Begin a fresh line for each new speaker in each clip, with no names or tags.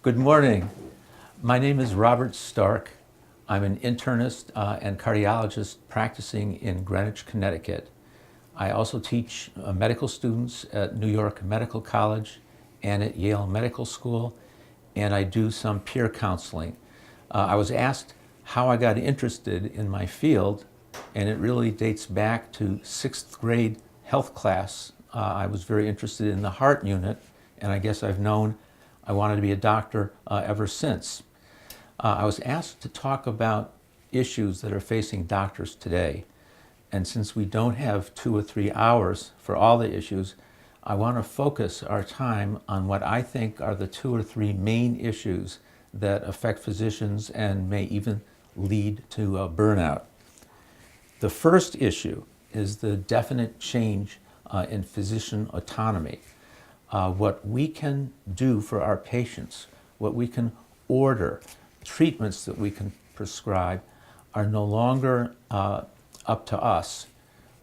Good morning. My name is Robert Stark. I'm an internist and cardiologist practicing in Greenwich, Connecticut. I also teach medical students at New York Medical College and at Yale Medical School, and I do some peer counseling. I was asked how I got interested in my field, and it really dates back to sixth grade health class. I was very interested in the heart unit, and I guess I've known I wanted to be a doctor ever since. I was asked to talk about issues that are facing doctors today. And since we don't have 2 or 3 hours for all the issues, I want to focus our time on what I think are the 2 or 3 main issues that affect physicians and may even lead to burnout. The first issue is the definite change in physician autonomy. What we can do for our patients, what we can order, treatments that we can prescribe are no longer up to us.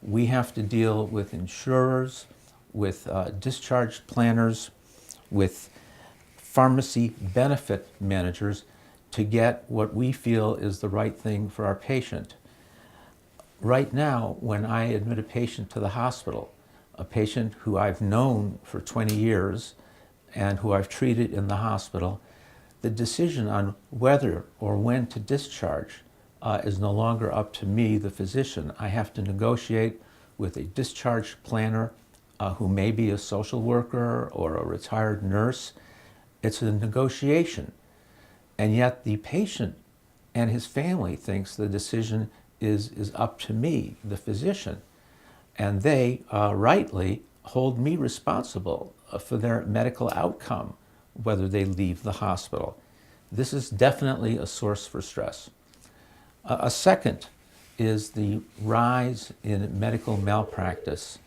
We have to deal with insurers, with discharge planners, with pharmacy benefit managers to get what we feel is the right thing for our patient. Right now, when I admit a patient to the hospital, a patient who I've known for 20 years and who I've treated in the hospital, the decision on whether or when to discharge is no longer up to me, the physician. I have to negotiate with a discharge planner who may be a social worker or a retired nurse. It's a negotiation. And yet the patient and his family thinks the decision is up to me, the physician. And they rightly hold me responsible for their medical outcome, whether they leave the hospital. This is definitely a source for stress. A second is the rise in medical malpractice.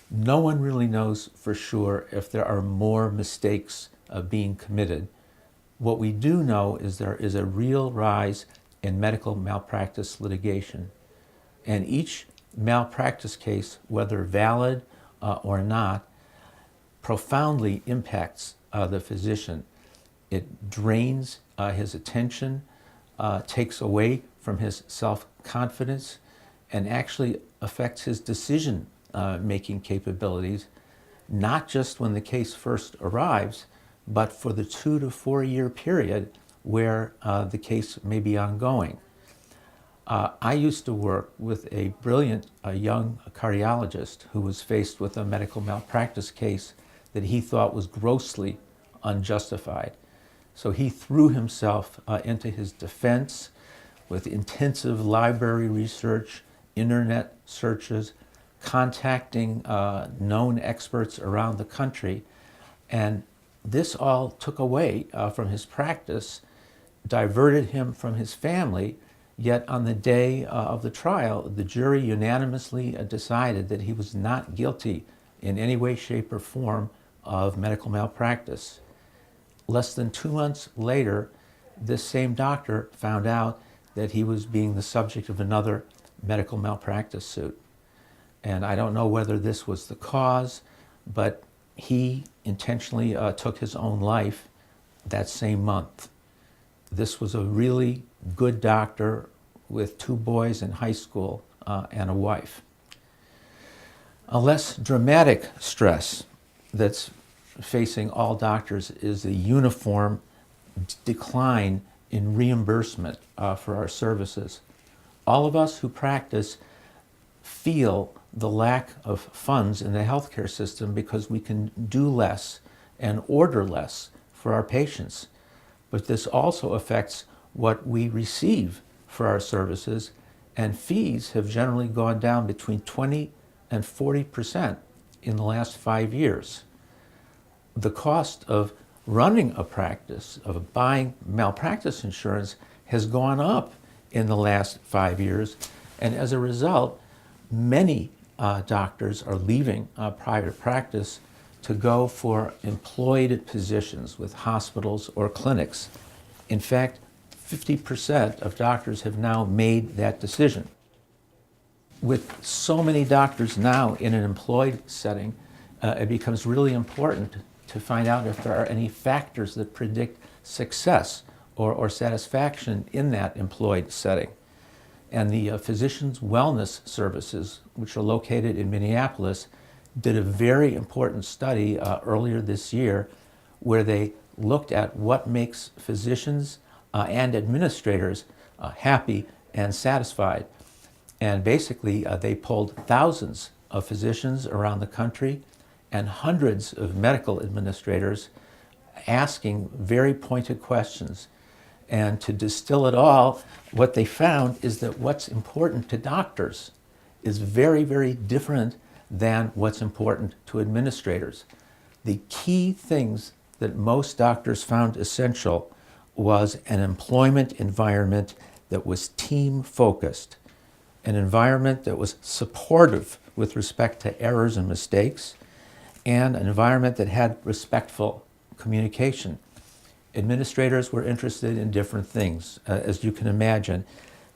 No one really knows for sure if there are more mistakes being committed. What we do know is there is a real rise in medical malpractice litigation. And each malpractice case, whether valid or not, profoundly impacts the physician. It drains his attention, takes away from his self-confidence, and actually affects his decision-making capabilities, not just when the case first arrives, but for the 2 to 4 year period where the case may be ongoing. I used to work with a brilliant young cardiologist who was faced with a medical malpractice case that he thought was grossly unjustified. So he threw himself into his defense with intensive library research, internet searches, contacting known experts around the country. And this all took away from his practice, diverted him from his family. Yet on the day of the trial, the jury unanimously decided that he was not guilty in any way, shape, or form of medical malpractice. Less than 2 months later, this same doctor found out that he was being the subject of another medical malpractice suit. And I don't know whether this was the cause, but he intentionally took his own life that same month. This was a really good doctor with 2 boys in high school and a wife. A less dramatic stress that's facing all doctors is a uniform decline in reimbursement for our services. All of us who practice feel the lack of funds in the healthcare system because we can do less and order less for our patients. But this also affects what we receive for our services, and fees have generally gone down between 20 and 40% in the last 5 years. The cost of running a practice, of buying malpractice insurance, has gone up in the last 5 years, and as a result, many doctors are leaving private practice to go for employed positions with hospitals or clinics. In fact, 50% of doctors have now made that decision. With so many doctors now in an employed setting, it becomes really important to find out if there are any factors that predict success or satisfaction in that employed setting. And the Physicians Wellness Services, which are located in Minneapolis, did a very important study earlier this year where they looked at what makes physicians and administrators happy and satisfied. And basically, they polled thousands of physicians around the country and hundreds of medical administrators asking very pointed questions. And to distill it all, what they found is that what's important to doctors is very, very different than what's important to administrators. The key things that most doctors found essential was an employment environment that was team-focused, an environment that was supportive with respect to errors and mistakes, and an environment that had respectful communication. Administrators were interested in different things, as you can imagine.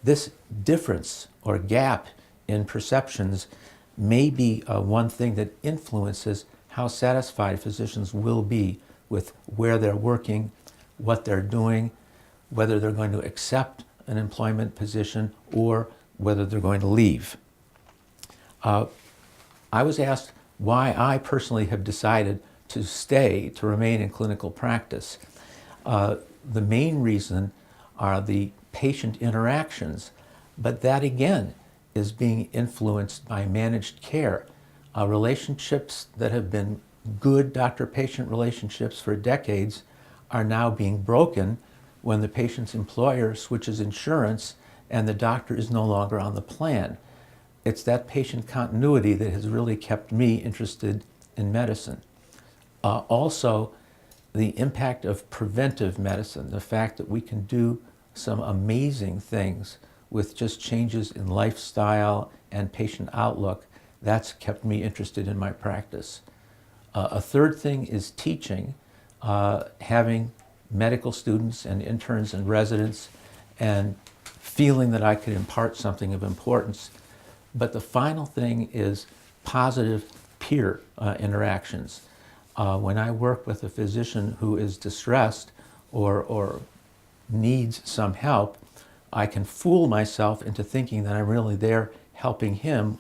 This difference or gap in perceptions may be one thing that influences how satisfied physicians will be with where they're working, what they're doing, whether they're going to accept an employment position or whether they're going to leave. I was asked why I personally have decided to remain in clinical practice. The main reason are the patient interactions, but that again is being influenced by managed care. Relationships that have been good doctor-patient relationships for decades are now being broken when the patient's employer switches insurance and the doctor is no longer on the plan. It's that patient continuity that has really kept me interested in medicine. Also, the impact of preventive medicine, the fact that we can do some amazing things with just changes in lifestyle and patient outlook, that's kept me interested in my practice. A third thing is teaching, having medical students and interns and residents and feeling that I could impart something of importance. But the final thing is positive peer interactions. When I work with a physician who is distressed or needs some help, I can fool myself into thinking that I'm really there helping him,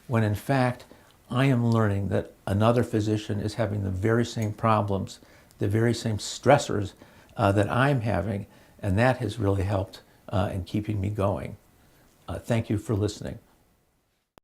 when in fact I am learning that another physician is having the very same problems, the very same stressors that I'm having, and that has really helped in keeping me going. Thank you for listening.